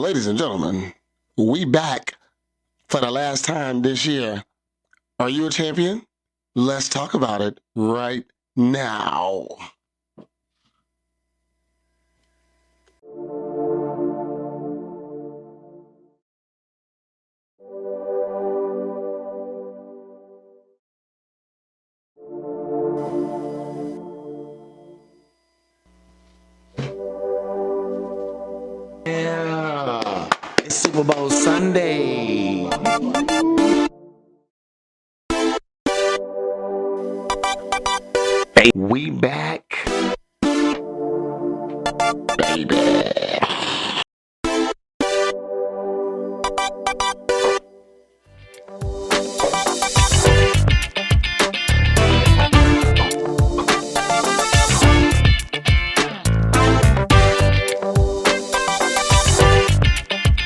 Ladies and gentlemen, we back for the last time this year. Are you a champion? Let's talk about it right now. Yeah, it's Super Bowl Sunday. We back, baby.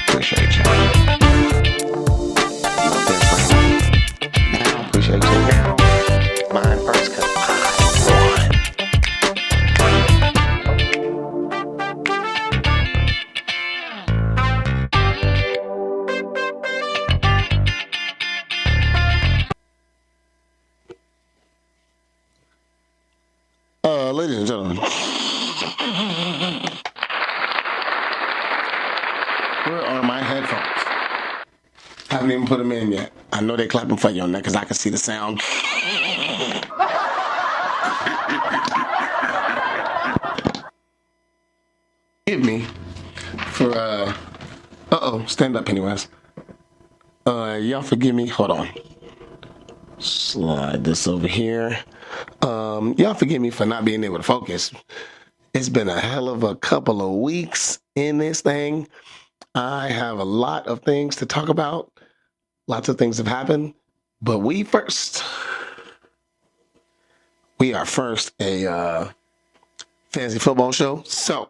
Appreciate you. Now, appreciate you now. Mine first, cause I won. Ladies and gentlemen, where are my headphones? Haven't even put them in yet. I know they're clapping for you on that because I can see the sound. Give me for stand up anyways. Y'all forgive me. Hold on. Slide this over here. Y'all forgive me for not being able to focus. It's been a hell of a couple of weeks in this thing. I have a lot of things to talk about. Lots of things have happened. But we are first a fantasy football show. So,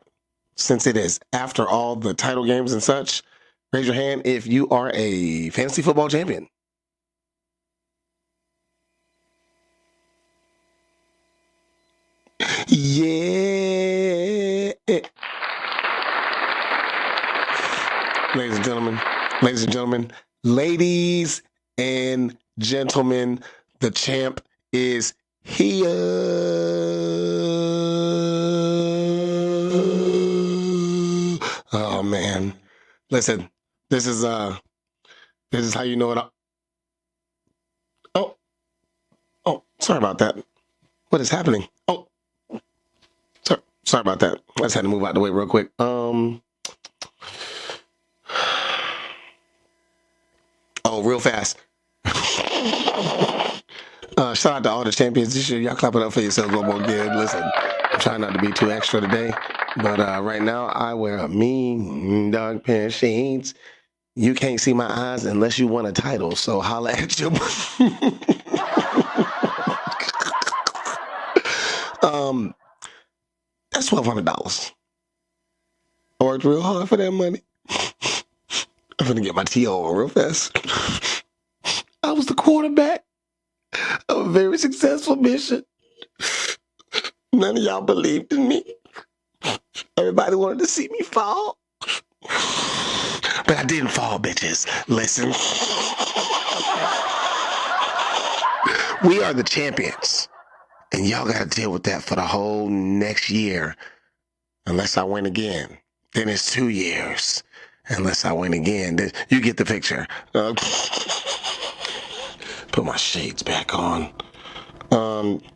since it is after all the title games and such, raise your hand if you are a fantasy football champion. Yeah. Ladies and gentlemen, the champ is here. Oh man. Listen, this is how you know it. Oh, sorry about that. What is happening? Oh, sorry about that. I just had to move out the way real quick. Real fast. Shout out to all the champions this year. Y'all clap it up for yourselves one more again. Listen, I'm trying not to be too extra today, but right now I wear a mean dog pair of shades. You can't see my eyes unless you want a title, so holla at your... That's $1,200. I worked real hard for that money. I'm gonna get my TO on real fast. I was the quarterback of a very successful mission. None of y'all believed in me. Everybody wanted to see me fall. But I didn't fall, bitches. Listen. We are the champions. And y'all gotta deal with that for the whole next year. Unless I win again. Then it's 2 years. Unless I win again. You get the picture. Put my shades back on.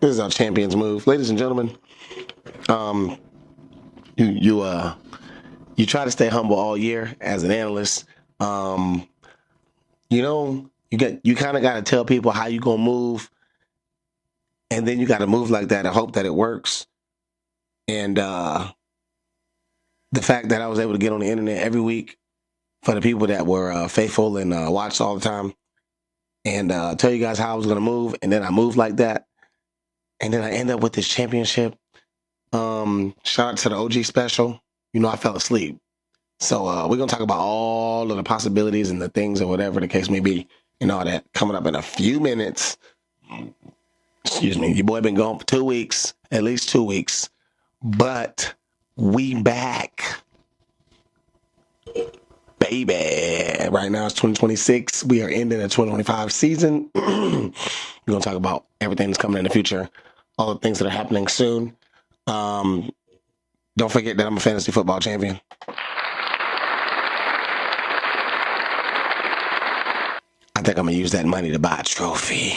This is our champions move. Ladies and gentlemen, you try to stay humble all year as an analyst. You kind of got to tell people how you gonna move, and then you got to move like that and hope that it works. And the fact that I was able to get on the internet every week for the people that were faithful and watched all the time, and tell you guys how I was gonna move, and then I moved like that, and then I end up with this championship. Shout out to the OG special. I fell asleep. So we're going to talk about all of the possibilities and the things or whatever the case may be and all that coming up in a few minutes. Excuse me. Your boy been gone for 2 weeks, at least 2 weeks, but we back. baby. Right now it's 2026. We are ending the 2025 season. We're going to talk about everything that's coming in the future, all the things that are happening soon. Don't forget that I'm a fantasy football champion. I think I'm going to use that money to buy a trophy.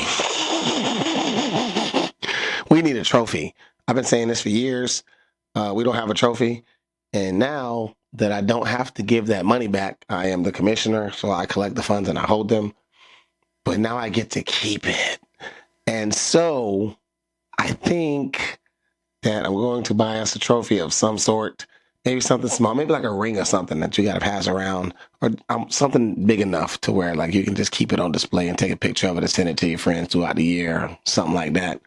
We need a trophy. I've been saying this for years. We don't have a trophy. And now that I don't have to give that money back, I am the commissioner, so I collect the funds and I hold them. But now I get to keep it. And so I think that I'm going to buy us a trophy of some sort, maybe something small, maybe like a ring or something that you got to pass around, or something big enough to where like you can just keep it on display and take a picture of it and send it to your friends throughout the year, or something like that.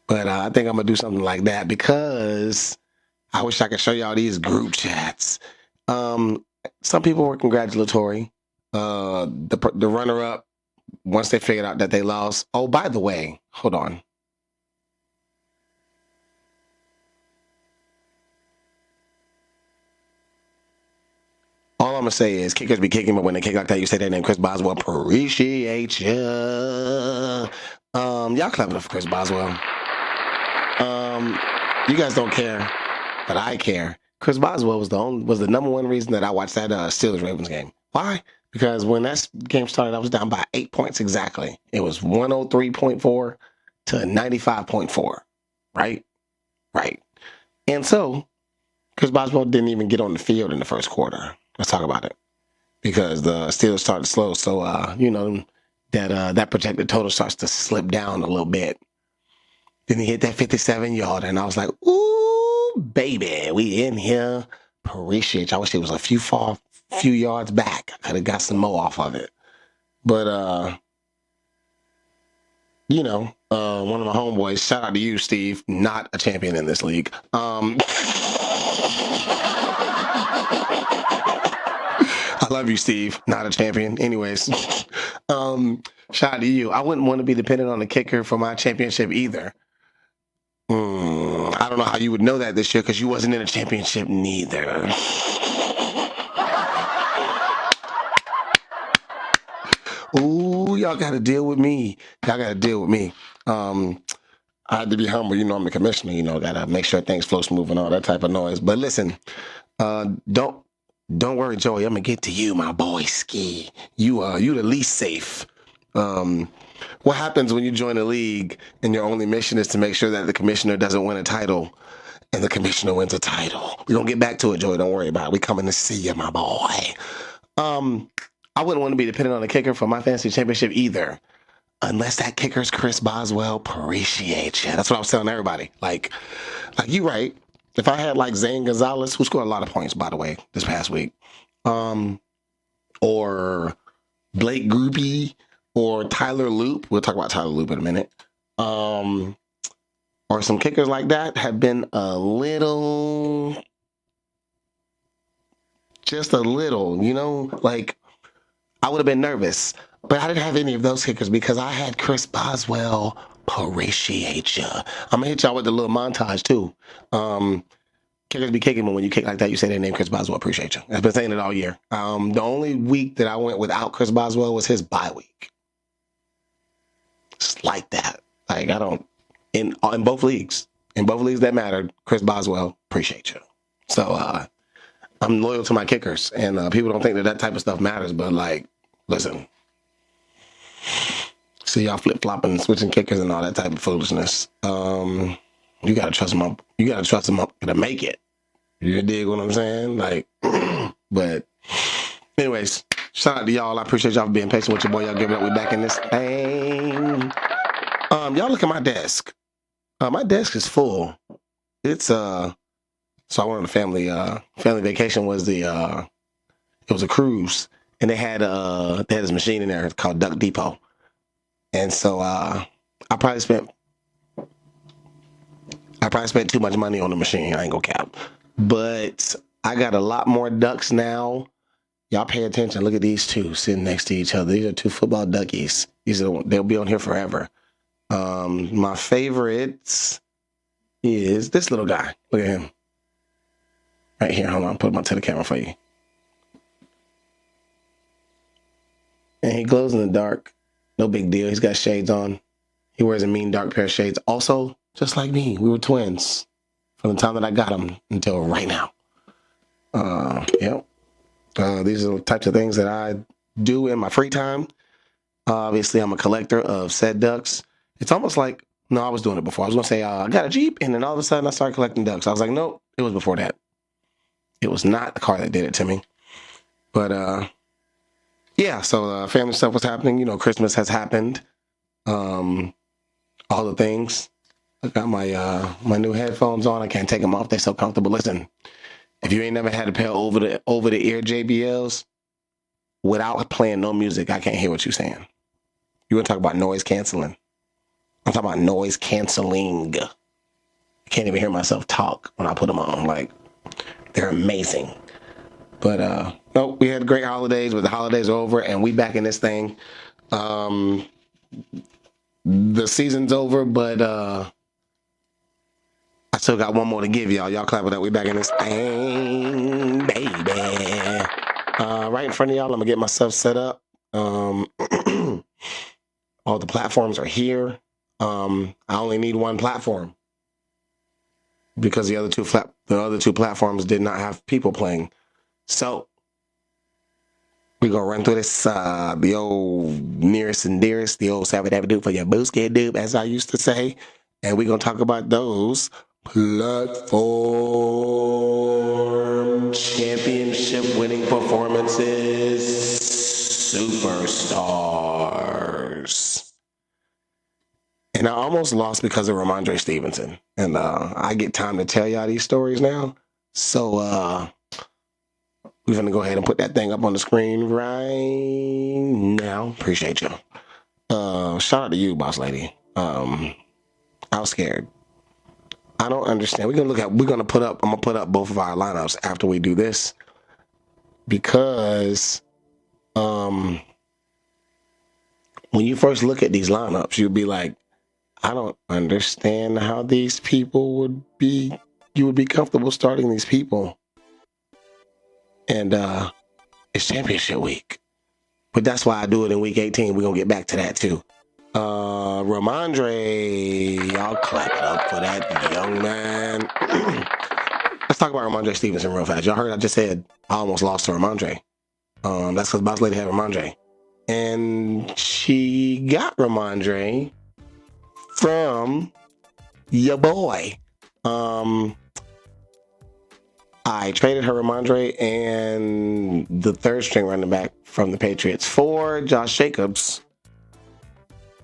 But I think I'm going to do something like that because I wish I could show y'all these group chats. Some people were congratulatory. The runner-up, once they figured out that they lost. Oh, by the way, hold on. All I'm going to say is kickers be kicking, but when they kick like that, you say their name, Chris Boswell. Appreciate ya. Y'all clap it up for Chris Boswell. You guys don't care, but I care. Chris Boswell was the number one reason that I watched that Steelers-Ravens game. Why? Because when that game started, I was down by 8 points exactly. It was 103.4 to 95.4. Right? Right. And so, Chris Boswell didn't even get on the field in the first quarter. Let's talk about it. Because the Steelers started slow, so that projected total starts to slip down a little bit. Then he hit that 57-yarder, and I was like, ooh, baby, we in here. Appreciate you. I wish it was a few yards back. I could have got some more off of it. But, one of my homeboys, shout out to you, Steve, not a champion in this league. I love you, Steve. Not a champion. Anyways, shout out to you. I wouldn't want to be dependent on the kicker for my championship either. I don't know how you would know that this year because you wasn't in a championship neither. Ooh, y'all got to deal with me. I had to be humble. I'm the commissioner. Got to make sure things flow smooth and all that type of noise. But listen, don't worry, Joey. I'm gonna get to you, my boy. Ski. You the least safe. What happens when you join a league and your only mission is to make sure that the commissioner doesn't win a title, and the commissioner wins a title? We're gonna get back to it, Joey. Don't worry about it. We coming to see you, my boy. I wouldn't want to be dependent on a kicker for my fantasy championship either, unless that kicker's Chris Boswell. Appreciate you. That's what I was telling everybody. Like you right. If I had like Zane Gonzalez, who scored a lot of points, by the way, this past week, or Blake Grupe, or Tyler Loop, we'll talk about Tyler Loop in a minute, or some kickers like that have been just a little, like I would have been nervous, but I didn't have any of those kickers because I had Chris Boswell. Appreciate ya. I'm gonna hit y'all with a little montage too. Kickers be kicking, but when you kick like that, you say their name, Chris Boswell. Appreciate you. I've been saying it all year. The only week that I went without Chris Boswell was his bye week. It's like that. Like I don't in both leagues that mattered. Chris Boswell. Appreciate you. So I'm loyal to my kickers, and people don't think that type of stuff matters, but like, listen. See y'all flip-flopping and switching kickers and all that type of foolishness. You gotta trust them. You gotta trust them to make it. You dig what I'm saying? Like, but anyways, shout out to y'all. I appreciate y'all for being patient with your boy. Y'all giving up. We back in this thing. Y'all look at my desk. My desk is full. It's so I went on a family vacation. It was a cruise, and they had this machine in there called Duck Depot. And so I probably spent too much money on the machine. I ain't gonna cap. But I got a lot more ducks now. Y'all pay attention. Look at these two sitting next to each other. These are two football duckies. They'll be on here forever. My favorites is this little guy. Look at him. Right here. Hold on. Put him onto the camera for you. And he glows in the dark. No big deal. He's got shades on. He wears a mean dark pair of shades. Also, just like me, we were twins from the time that I got him until right now. Yep. These are the types of things that I do in my free time. Obviously, I'm a collector of said ducks. It's almost like, no, I was doing it before. I was going to say, I got a Jeep, and then all of a sudden I started collecting ducks. I was like, nope, it was before that. It was not the car that did it to me. But, yeah, so family stuff was happening. You know, Christmas has happened. All the things. I got my new headphones on. I can't take them off. They're so comfortable. Listen, if you ain't never had a pair over the ear JBLs without playing no music, I can't hear what you're saying. You want to talk about noise canceling? I'm talking about noise canceling. I can't even hear myself talk when I put them on. Like, they're amazing. But no, we had great holidays, but the holidays are over and we back in this thing. The season's over, but I still got one more to give y'all. Y'all clap it up. We back in this thing, baby. Right in front of y'all, I'm gonna get myself set up. All the platforms are here. I only need one platform because the other two platforms did not have people playing. So we're gonna run through this the old nearest and dearest, the old Savadabadoo for your booski doob, as I used to say, and we're gonna talk about those platform championship winning performances, superstars. And I almost lost because of Ramondre Stevenson. And I get time to tell y'all these stories now. So we're going to go ahead and put that thing up on the screen right now. Appreciate you. Shout out to you, boss lady. I was scared. I don't understand. I'm going to put up both of our lineups after we do this. Because when you first look at these lineups, you'll be like, I don't understand how these people you would be comfortable starting these people. And it's championship week. But that's why I do it in week 18. We're going to get back to that too. Ramondre, y'all clap it up for that young man. Let's talk about Ramondre Stevenson real fast. Y'all heard I just said I almost lost to Ramondre. That's because Boss Lady had Ramondre. And she got Ramondre from your boy. I traded her Ramondre and the third string running back from the Patriots for Josh Jacobs.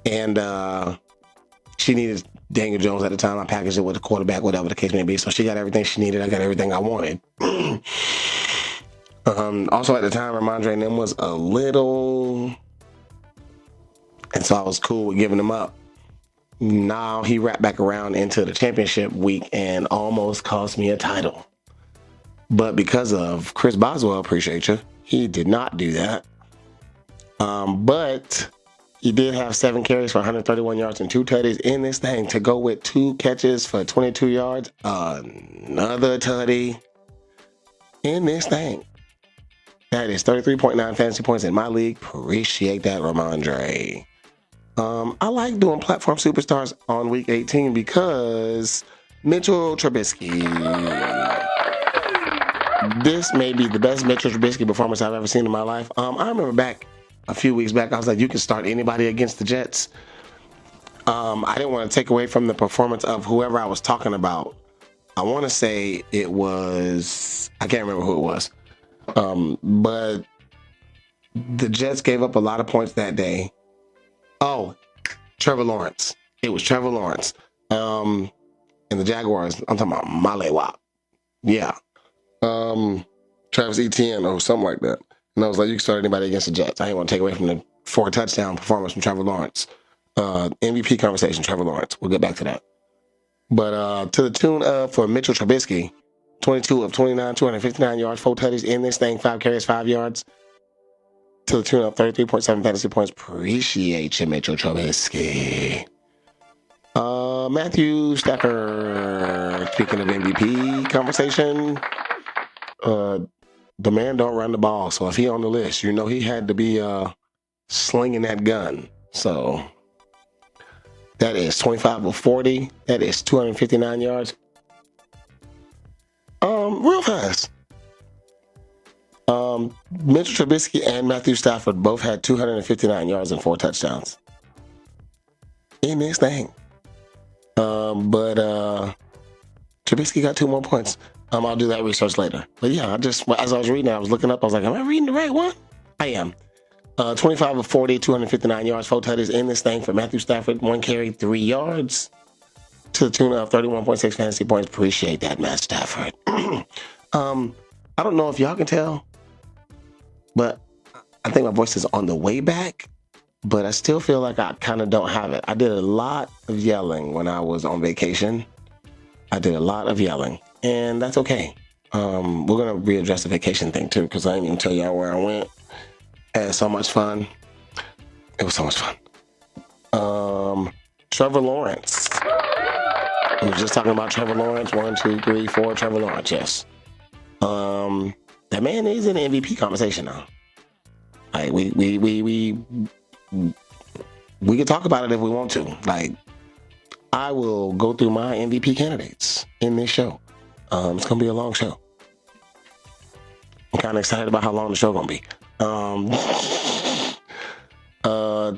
And she needed Daniel Jones at the time. I packaged it with a quarterback, whatever the case may be. So she got everything she needed. I got everything I wanted. Also at the time, Ramondre and them was a little... And so I was cool with giving him up. Now he wrapped back around into the championship week and almost cost me a title. But because of Chris Boswell, appreciate you, he did not do that. But he did have 7 carries for 131 yards and 2 tutties in this thing to go with 2 catches for 22 yards. Another tutty in this thing. That is 33.9 fantasy points in my league. Appreciate that, Ramondre. I like doing platform superstars on week 18 because Mitchell Trubisky. This may be the best Mitchell Trubisky performance I've ever seen in my life. I remember back a few weeks back, I was like, you can start anybody against the Jets. I didn't want to take away from the performance of whoever I was talking about. I want to say it was, I can't remember who it was. But the Jets gave up a lot of points that day. Oh, Trevor Lawrence. It was Trevor Lawrence. And the Jaguars, I'm talking about Malewap. Yeah. Travis Etienne or something like that. And I was like, you can start anybody against the Jets. I didn't want to take away from the 4 touchdown performance from Trevor Lawrence. MVP conversation, Trevor Lawrence. We'll get back to that. But to the tune of, for Mitchell Trubisky, 22 of 29, 259 yards, 4 tutties in this thing, 5 carries, 5 yards. To the tune of 33.7 fantasy points. Appreciate you, Mitchell Trubisky. Matthew Stafford, speaking of MVP conversation, the man don't run the ball. So if he on the list, you know he had to be slinging that gun. So that is 25 of 40. That is 259 yards. Real fast. Mitchell Trubisky and Matthew Stafford both had 259 yards and 4 touchdowns in this thing. But Trubisky got 2 more points. I'll do that research later. But yeah, as I was reading it, I was looking up. I was like, am I reading the right one? I am. 25 of 40, 259 yards, 4 tutties in this thing for Matthew Stafford. 1 carry, 3 yards to the tune of 31.6 fantasy points. Appreciate that, Matt Stafford. I don't know if y'all can tell, but I think my voice is on the way back, but I still feel like I kind of don't have it. I did a lot of yelling when I was on vacation. I did a lot of yelling, and that's okay. We're going to readdress the vacation thing too, because I didn't even tell y'all where I went. Had so much fun. It was so much fun. Trevor Lawrence. We were just talking about Trevor Lawrence. 1, 2, 3, 4. Trevor Lawrence, yes. That man is in the MVP conversation now. Like we can talk about it if we want to. Like, I will go through my MVP candidates in this show. It's gonna be a long show. I'm kind of excited about how long the show gonna be.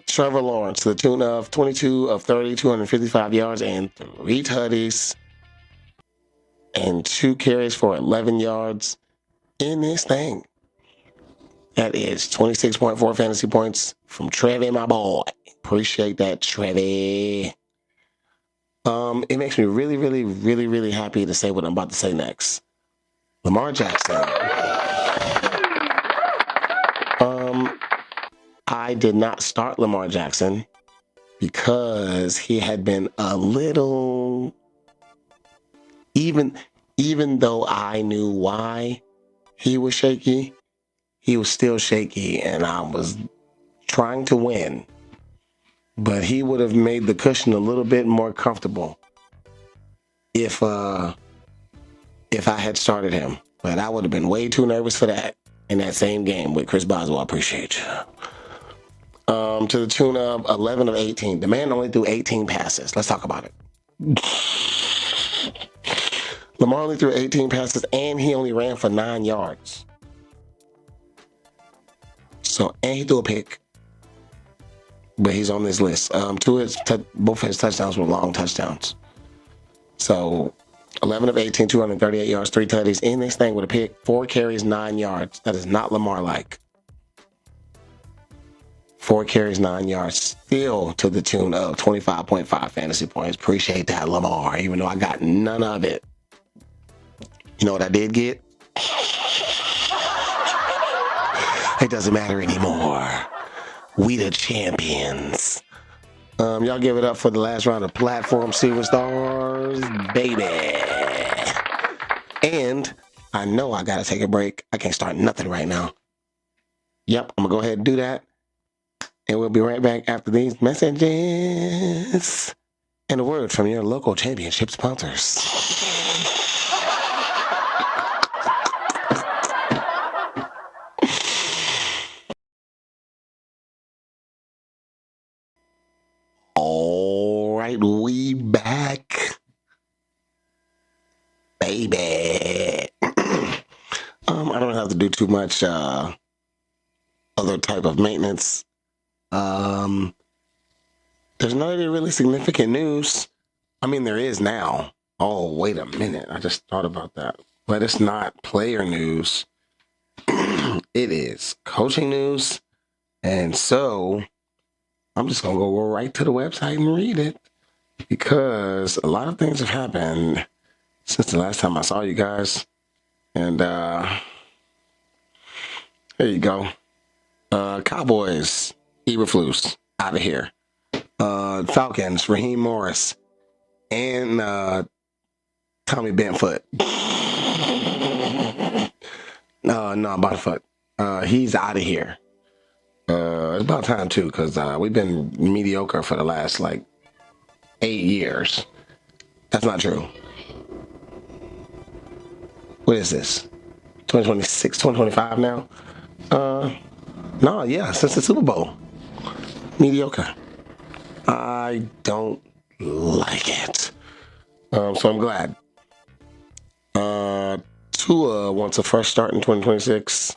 Trevor Lawrence to the tune of 22 of 30, 255 yards and 3 tutties and 2 carries for 11 yards in this thing. That is 26.4 fantasy points from Trevi, my boy. Appreciate that, Trevi. It makes me really, really, really, really happy to say what I'm about to say next. Lamar Jackson. I did not start Lamar Jackson because he had been a little, even though I knew why he was shaky, he was still shaky, and I was trying to win. But he would have made the cushion a little bit more comfortable if I had started him. But I would have been way too nervous for that in that same game with Chris Boswell. I appreciate you. To the tune of 11 of 18. The man only threw 18 passes. Let's talk about it. Lamar only threw 18 passes, and he only ran for 9 yards. So, and he threw a pick. But he's on this list. Both his touchdowns were long touchdowns. So, 11 of 18, 238 yards, 3 tutties in this thing with a pick, 4 carries, 9 yards. That is not Lamar-like. 4 carries, 9 yards, still to the tune of 25.5 fantasy points. Appreciate that, Lamar, even though I got none of it. You know what I did get? It doesn't matter anymore. We the champions. Y'all give it up for the last round of Platform Superstars, baby. And I know I gotta take a break. I can't start nothing right now. Yep, I'm gonna go ahead and do that. And we'll be right back after these messages and a word from your local championship sponsors. All right, we back, baby. I don't have to do too much other type of maintenance. There's not any really significant news. I mean, there is now. Oh, wait a minute. I just thought about that. But it's not player news. It is coaching news. And so I'm just going to go right to the website and read it, because a lot of things have happened since the last time I saw you guys. And there you go. Cowboys, Eberflus, out of here. Falcons, Raheem Morris, and Tommy Bentfoot. No, Bentfoot. He's out of here. It's about time too, because we've been mediocre for the last 8 years. That's not true. What is this? 2026, 2025 now? No, yeah, since the Super Bowl. mediocre. I don't like it. So I'm glad. Tua wants a fresh start in 2026.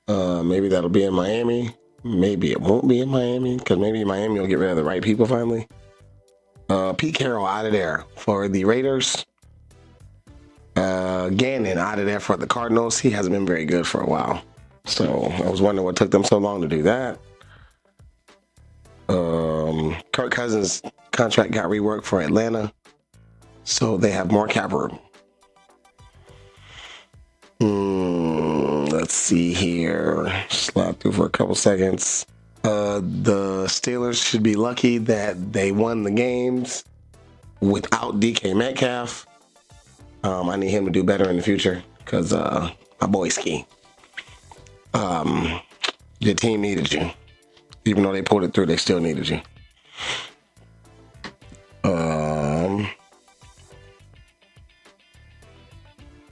Maybe that'll be in Miami. Maybe it won't be in Miami because maybe Miami will get rid of the right people finally. Pete Carroll out of there for the Raiders. Gannon out of there for the Cardinals. He hasn't been very good for a while. So I was wondering what took them so long to do that. Kirk Cousins' contract got reworked for Atlanta. So they have more cap room. Let's see here. Slide through for a couple seconds. The Steelers should be lucky that they won the games without DK Metcalf. I need him to do better in the future because my boy Ski. Your team needed you. Even though they pulled it through, they still needed you.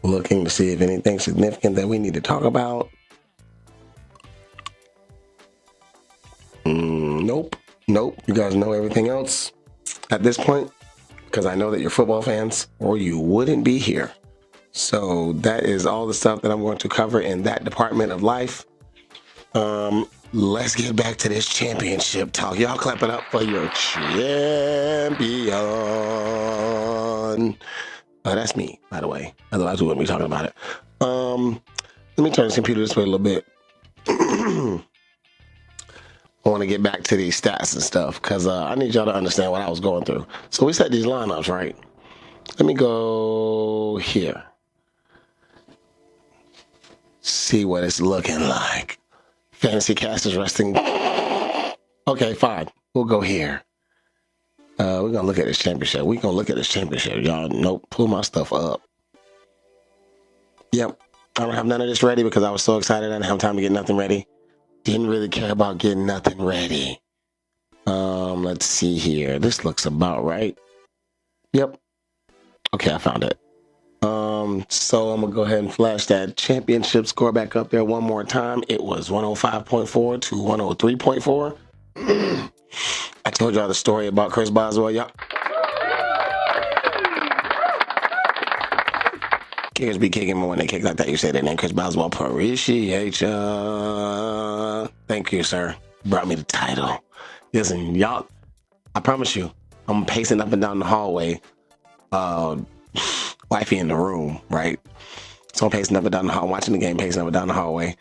Looking to see if anything significant that we need to talk about. Nope. You guys know everything else at this point because I know that you're football fans or you wouldn't be here. So that is all the stuff that I'm going to cover in that department of life. Let's get back to this championship talk. Y'all clap it up for your champion. That's me, by the way. Otherwise, we wouldn't be talking about it. Let me turn this computer this way a little bit. I want to get back to these stats and stuff because I need y'all to understand what I was going through. So we set these lineups, right? Let me go here. See what it's looking like. Fantasy cast is resting. Okay, fine. We'll go here. We're going to look at this championship. Y'all. Nope. Pull my stuff up. Yep. I don't have none of this ready because I was so excited I didn't have time to get nothing ready. Didn't really care about getting nothing ready. Let's see here. This looks about right. Yep. Okay, I found it. So I'm going to go ahead and flash that championship score back up there one more time. It was 105.4 to 103.4. I told y'all the story about Chris Boswell. Y'all. Kickers be kicking me when they kick like that. You say their name, Chris Boswell. Appreciate ya. Thank you, sir. Brought me the title. Listen, y'all, I promise you, I'm pacing up and down the hallway. Wifey in the room, right? So I'm pacing up and down the hall, watching the game, pacing up and down the hallway.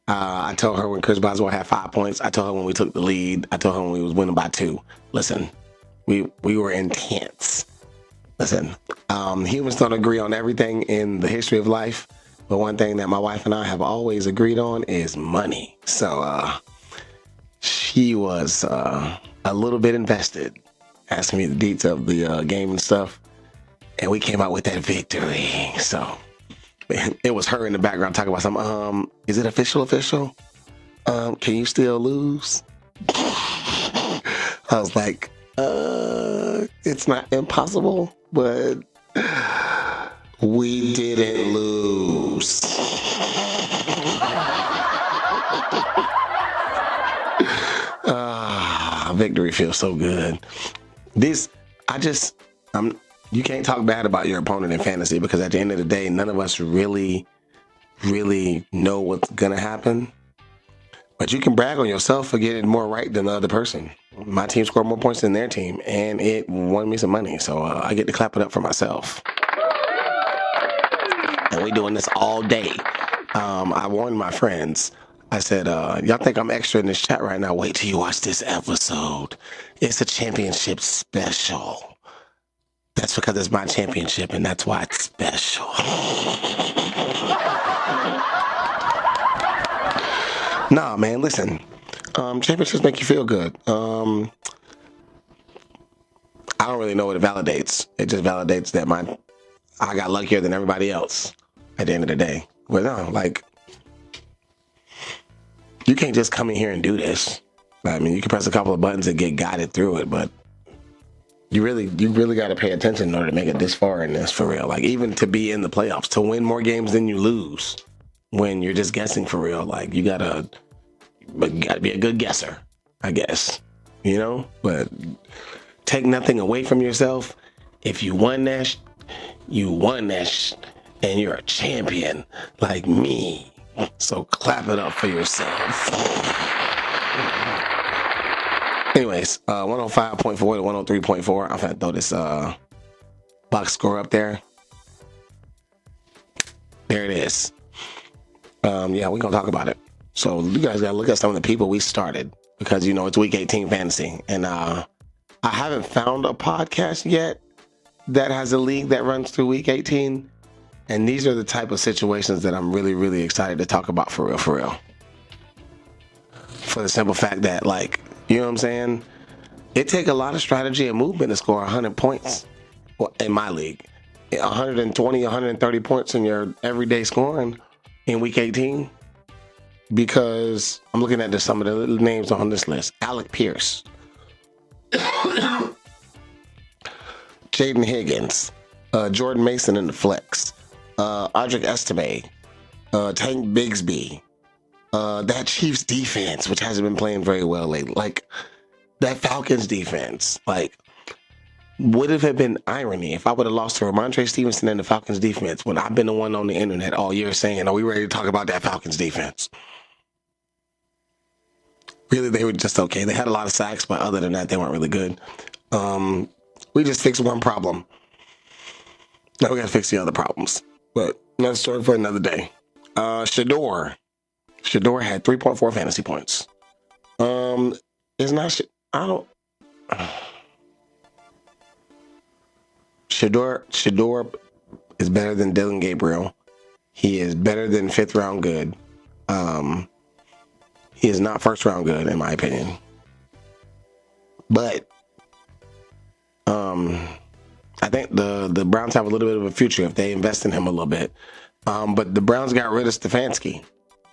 I told her when Chris Boswell had 5 points. I told her when we took the lead. I told her when we was winning by 2. Listen, we were intense. Listen, humans don't agree on everything in the history of life, but one thing that my wife and I have always agreed on is money. So she was a little bit invested, asking me the deets of the game and stuff. And we came out with that victory. So it was her in the background talking about something. Is it official? Can you still lose? I was like, it's not impossible, but we didn't lose. Victory feels so good. You can't talk bad about your opponent in fantasy because at the end of the day, none of us really know what's going to happen. But you can brag on yourself for getting more right than the other person. My team scored more points than their team, and it won me some money. So I get to clap it up for myself. And we doing this all day. I warned my friends. I said, y'all think I'm extra in this chat right now? Wait till you watch this episode. It's a championship special. That's because it's my championship, and that's why it's special. Nah, man, listen. Championships make you feel good. I don't really know what it validates. It just validates that I got luckier than everybody else at the end of the day. But no, like, you can't just come in here and do this. I mean, you can press a couple of buttons and get guided through it, but you really got to pay attention in order to make it this far in this, for real. Like, even to be in the playoffs, to win more games than you lose when you're just guessing for real. Like, you gotta be a good guesser. I guess, but take nothing away from yourself. If you won that, you won that, and you're a champion like me. So clap it up for yourself. Anyways, 105.4 to 103.4. I'm going to throw this box score up there. There it is. We're going to talk about it. So you guys got to look at some of the people we started because, it's week 18 fantasy. And I haven't found a podcast yet that has a league that runs through week 18. And these are the type of situations that I'm really, really excited to talk about for real. For the simple fact that, you know what I'm saying? It take a lot of strategy and movement to score 100 points in my league. 120, 130 points in your everyday scoring in week 18. Because I'm looking at some of the names on this list. Alec Pierce. Jaden Higgins. Jordan Mason in the flex. Audric Estime. Tank Bigsby. That Chiefs defense, which hasn't been playing very well lately. That Falcons defense. Would it have been irony if I would have lost to Ramondre Stevenson and the Falcons defense when I've been the one on the internet all year saying, are we ready to talk about that Falcons defense? Really, they were just okay. They had a lot of sacks, but other than that, they weren't really good. We just fixed one problem. Now we got to fix the other problems. But another story for another day. Shador. Shador had 3.4 fantasy points. It's not. I don't. Shador is better than Dylan Gabriel. He is better than 5th round good. He is not 1st round good, in my opinion. But I think the Browns have a little bit of a future if they invest in him a little bit. But the Browns got rid of Stefanski.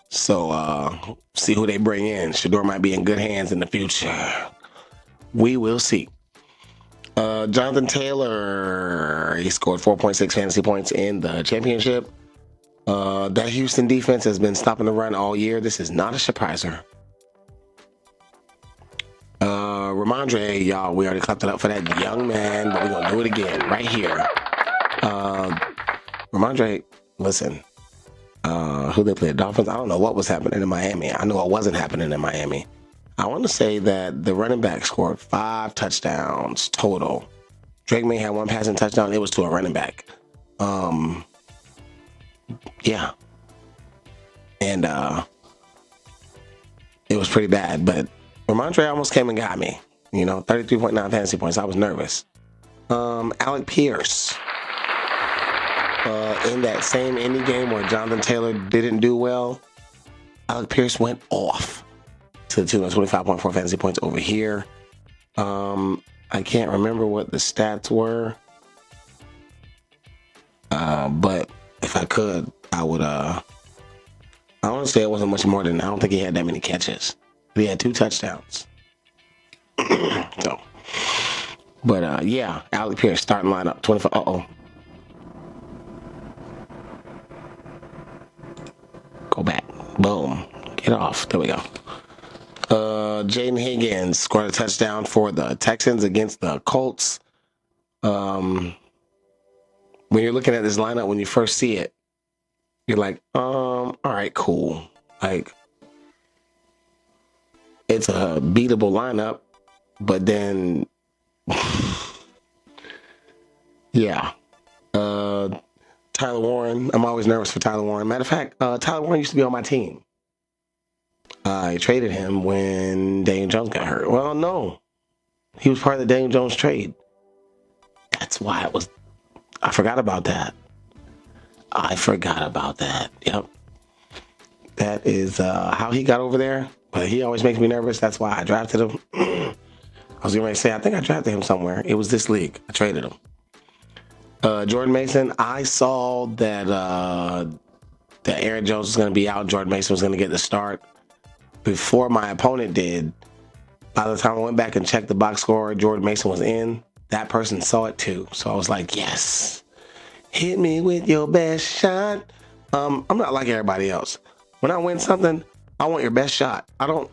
So see who they bring in. Shador might be in good hands in the future. We will see. Jonathan Taylor, he scored 4.6 fantasy points in the championship. That Houston defense has been stopping the run all year. This is not a surpriser. Ramondre, y'all, we already clapped it up for that young man, but we're going to do it again right here. Ramondre, listen, who they played? Dolphins? I don't know what was happening in Miami. I know it wasn't happening in Miami. I want to say that the running back scored 5 touchdowns total. Drake May had 1 passing touchdown. It was to a running back. Yeah. And it was pretty bad, but Ramondre almost came and got me. 33.9 fantasy points. I was nervous. Alec Pierce. In that same indie game where Jonathan Taylor didn't do well, Alec Pierce went off to the tune of 25.4 fantasy points over here. I can't remember what the stats were. But if I could, I would, I want to say it wasn't much more than, I don't think he had that many catches. He had 2 touchdowns. So, but Alec Pierce starting lineup, 25. Go back. Boom. Get off. There we go. Jaden Higgins scored a touchdown for the Texans against the Colts. When you're looking at this lineup, when you first see it, you're like, all right, cool. It's a beatable lineup, but then, yeah. Tyler Warren, I'm always nervous for Tyler Warren. Matter of fact, Tyler Warren used to be on my team. I traded him when Daniel Jones got hurt. Well, no. He was part of the Daniel Jones trade. That's why I forgot about that. Yep. That is how he got over there. But he always makes me nervous. That's why I drafted him. I was going to say, I think I drafted him somewhere. It was this league. I traded him. Jordan Mason, I saw that Aaron Jones was going to be out. Jordan Mason was going to get the start before my opponent did. By the time I went back and checked the box score, Jordan Mason was in. That person saw it too. So I was like, yes. Hit me with your best shot. I'm not like everybody else. When I win something, I want your best shot. I don't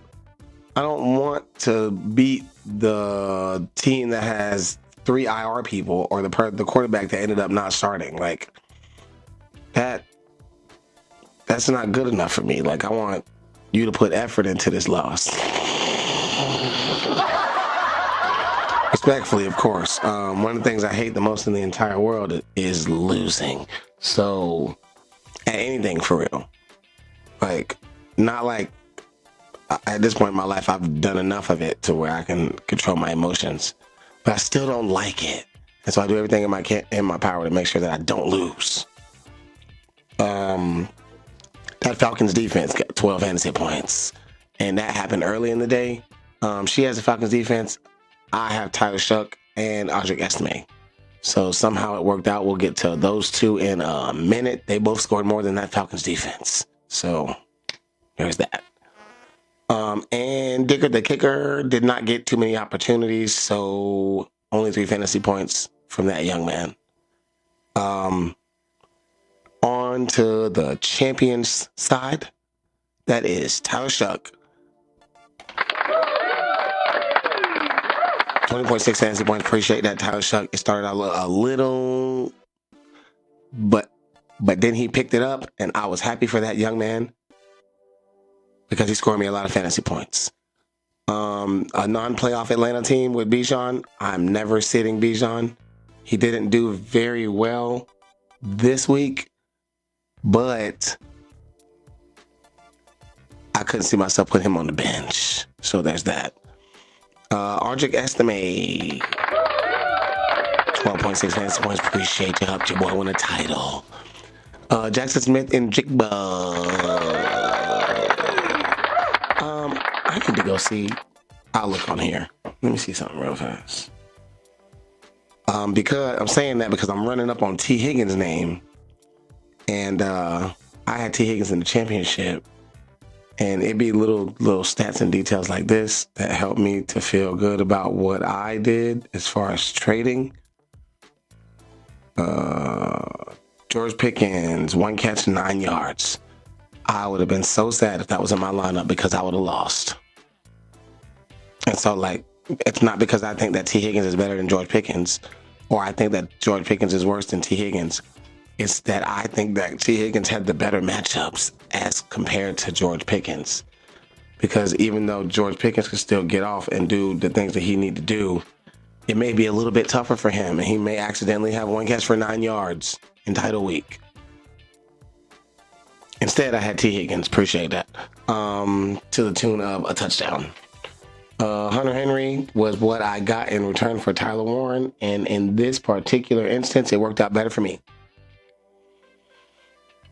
I don't want to beat the team that has 3 IR people or the quarterback that ended up not starting. Like that's not good enough for me. Like I want you to put effort into this loss. Respectfully, of course. One of the things I hate the most in the entire world is losing. So, at anything for real. Like, not like at this point in my life, I've done enough of it to where I can control my emotions, but I still don't like it. And so I do everything in my power to make sure that I don't lose. That Falcons defense got 12 fantasy points, and that happened early in the day. She has the Falcons defense. I have Tyler Shuck and Audric Estime. So somehow it worked out. We'll get to those two in a minute. They both scored more than that Falcons defense. So there's that. And Dicker the kicker did not get too many opportunities, so only 3 fantasy points from that young man. On to the champions side. That is Tyler Shuck. 20.6 fantasy points. Appreciate that, Tyler Shuck. It started out a little, but then he picked it up, and I was happy for that young man because he scored me a lot of fantasy points. A non-playoff Atlanta team with Bijan. I'm never sitting Bijan. He didn't do very well this week, but I couldn't see myself putting him on the bench. So there's that. Audric Estime, 12.6 fantasy points. Appreciate you. Helped your boy win a title. Jackson Smith and Jigba. I need to go see. I'll look on here. Let me see something real fast. Because I'm saying that because I'm running up on T. Higgins' name, and I had T. Higgins in the championship, and it'd be little stats and details like this that help me to feel good about what I did as far as trading. George Pickens, 1 catch, 9 yards. I would have been so sad if that was in my lineup because I would have lost. And so, like, it's not because I think that T. Higgins is better than George Pickens, or I think that George Pickens is worse than T. Higgins. It's that I think that T. Higgins had the better matchups as compared to George Pickens. Because even though George Pickens can still get off and do the things that he need to do, it may be a little bit tougher for him, and he may accidentally have 1 catch for 9 yards in title week. Instead, I had T. Higgins. Appreciate that. To the tune of a touchdown. Hunter Henry was what I got in return for Tyler Warren, and in this particular instance, it worked out better for me.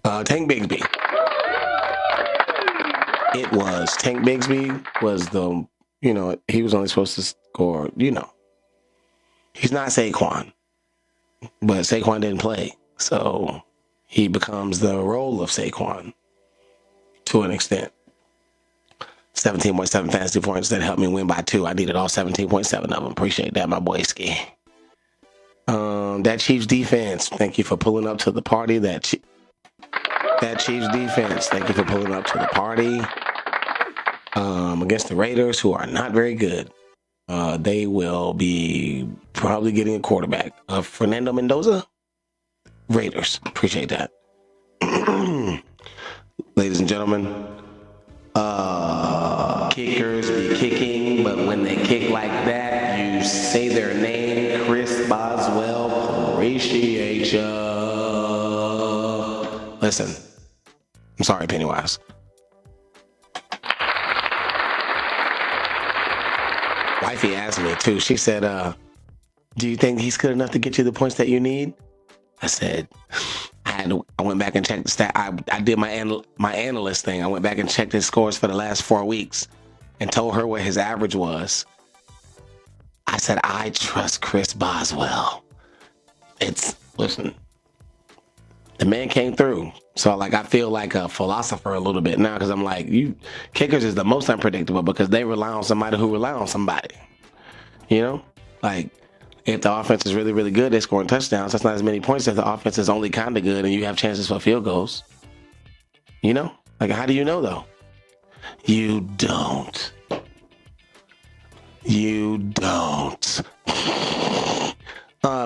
Tank Bigsby. It was Tank Bigsby was the, he was only supposed to score, He's not Saquon, but Saquon didn't play, so he becomes the role of Saquon to an extent. 17.7 fantasy points that helped me win by 2. I needed all 17.7 of them. Appreciate that, my boy Ski. That Chiefs defense, thank you for pulling up to the party. That Chiefs defense, thank you for pulling up to the party. Against the Raiders, who are not very good. They will be probably getting a quarterback. Fernando Mendoza, Raiders. Appreciate that. Ladies and gentlemen, kickers be kicking, but when they kick like that, you say their name. Chris Boswell, appreciate ya. Listen, I'm sorry, Pennywise. Wifey asked me too. She said, do you think he's good enough to get you the points that you need? I said, I went back and checked the stat. I did my analyst thing. I went back and checked his scores for the last 4 weeks and told her what his average was. I said, I trust Chris Boswell. Listen, the man came through. So, I feel like a philosopher a little bit now because I'm like, kickers is the most unpredictable because they rely on somebody who rely on somebody. If the offense is really, really good, they're scoring touchdowns. That's not as many points if the offense is only kind of good and you have chances for field goals. How do you know, though? You don't. You don't.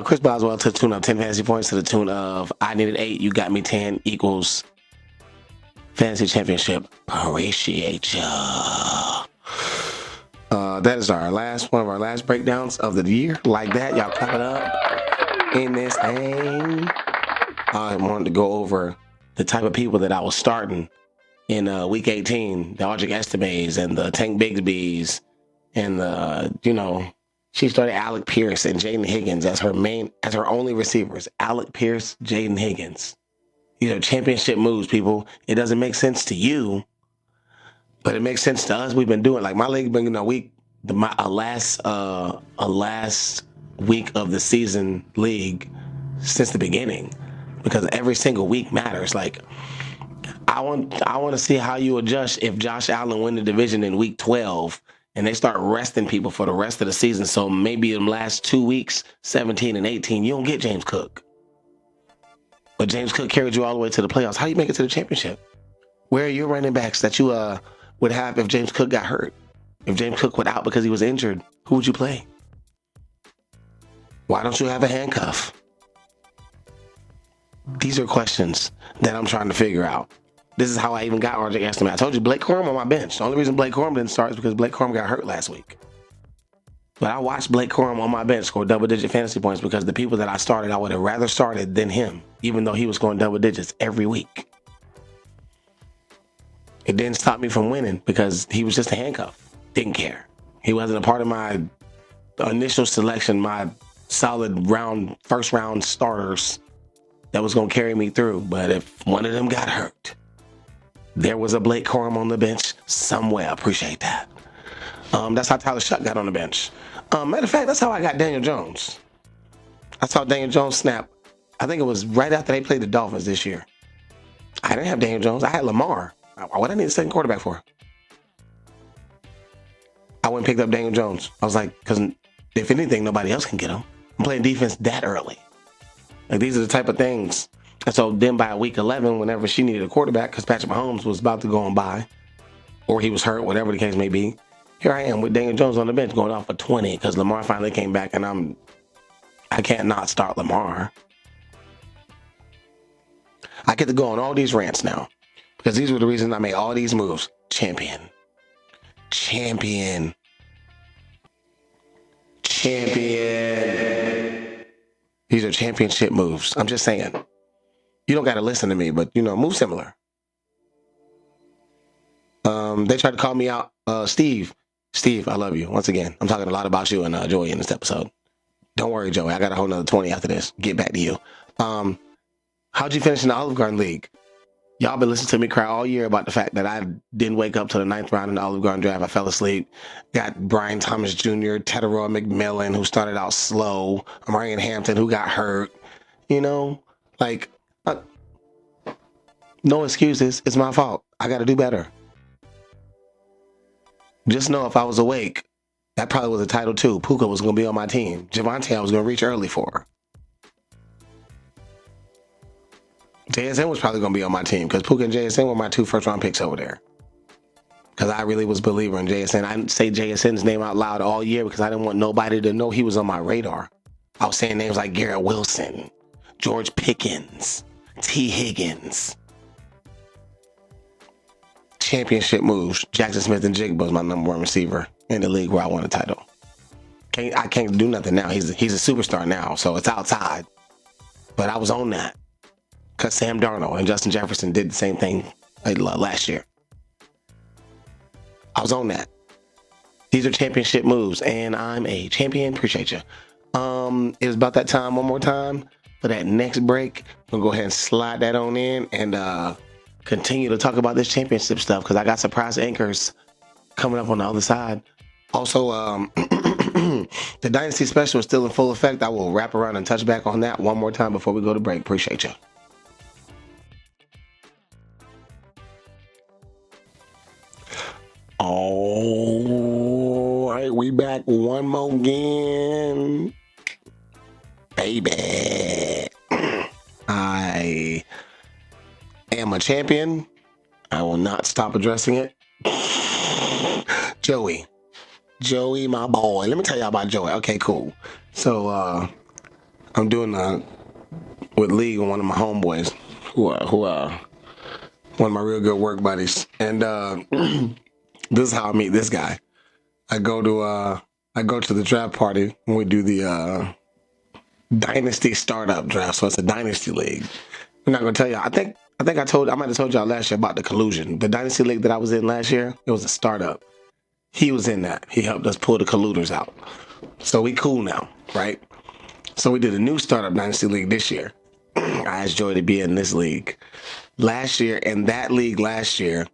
Chris Boswell to the tune of 10 fantasy points to the tune of I needed 8, you got me 10 equals fantasy championship. Appreciate ya. That is one of our last breakdowns of the year. Like that, y'all clap it up in this thing. I wanted to go over the type of people that I was starting in week 18, the Audric Estemes and the Tank Bigsby's and she started Alec Pierce and Jaden Higgins as her only receivers. Alec Pierce, Jaden Higgins. These are championship moves, people. It doesn't make sense to you, but it makes sense to us. We've been doing like my league been a last week of the season league since the beginning, because every single week matters. Like I want to see how you adjust if Josh Allen win the division in week 12 and they start resting people for the rest of the season. So maybe in the last 2 weeks, 17 and 18, you don't get James Cook. But James Cook carried you all the way to the playoffs. How do you make it to the championship? Where are your running backs that you would have if James Cook got hurt? If James Cook went out because he was injured, who would you play? Why don't you have a handcuff? These are questions that I'm trying to figure out. This is how I even got Audric Estime. I told you Blake Corum on my bench. The only reason Blake Corum didn't start is because Blake Corum got hurt last week. But I watched Blake Corum on my bench score double-digit fantasy points because the people that I started, I would have rather started than him, even though he was scoring double digits every week. It didn't stop me from winning because he was just a handcuff. Didn't care. He wasn't a part of my initial selection, my solid first round starters that was going to carry me through. But if one of them got hurt, there was a Blake Corum on the bench somewhere. Appreciate that. That's how Tyler Shuck got on the bench. Matter of fact, that's how I got Daniel Jones. I saw Daniel Jones snap. I think it was right after they played the Dolphins this year. I didn't have Daniel Jones. I had Lamar. What I need a second quarterback for? I went and picked up Daniel Jones. I was like, because if anything, nobody else can get him. I'm playing defense that early. Like, these are the type of things. And so then by week 11, whenever she needed a quarterback, because Patrick Mahomes was about to go on by, or he was hurt, whatever the case may be, here I am with Daniel Jones on the bench going off for 20 because Lamar finally came back, and I can't not start Lamar. I get to go on all these rants now because these were the reasons I made all these moves. Champion. These are championship moves. I'm just saying. You don't got to listen to me, but, move similar. They tried to call me out. Steve, I love you. Once again, I'm talking a lot about you and Joey in this episode. Don't worry, Joey. I got a whole nother 20 after this. Get back to you. How'd you finish in the Olive Garden League? Y'all been listening to me cry all year about the fact that I didn't wake up to the 9th round in the Olive Garden draft. I fell asleep. Got Brian Thomas Jr., Teteroy McMillan, who started out slow. Marion Hampton, who got hurt. No excuses. It's my fault. I got to do better. Just know if I was awake, that probably was a title too. Puka was going to be on my team. Javonte, I was going to reach early for. JSN was probably going to be on my team because Puka and JSN were my 2 first-round picks over there. Because I really was a believer in JSN. I didn't say JSN's name out loud all year because I didn't want nobody to know he was on my radar. I was saying names like Garrett Wilson, George Pickens, T. Higgins. Championship moves. Jackson Smith and Jigba was my number 1 receiver in the league where I won a title. I can't do nothing now. He's a superstar now, so it's outside. But I was on that. Because Sam Darnold and Justin Jefferson did the same thing last year. I was on that. These are championship moves, and I'm a champion. Appreciate you. It was about that time, one more time, for that next break. I'm going to go ahead and slide that on in and continue to talk about this championship stuff because I got surprise anchors coming up on the other side. Also, the Dynasty Special is still in full effect. I will wrap around and touch back on that one more time before we go to break. Appreciate you. All right, we back one more again. Baby. I am a champion. I will not stop addressing it. Joey, Joey, my boy. Let me tell y'all about Joey. Okay, cool. So I'm doing with League with one of my homeboys, who one of my real good work buddies, and this is how I meet this guy. I go to the draft party when we do the dynasty startup draft. So it's a dynasty league. I'm not gonna tell y'all. I might have told y'all last year about the collusion. The dynasty league that I was in last year, it was a startup. He was in that. He helped us pull the colluders out. So we cool now, right? So we did a new startup dynasty league this year. I asked Joy to be in this league. Last year, in that league last year,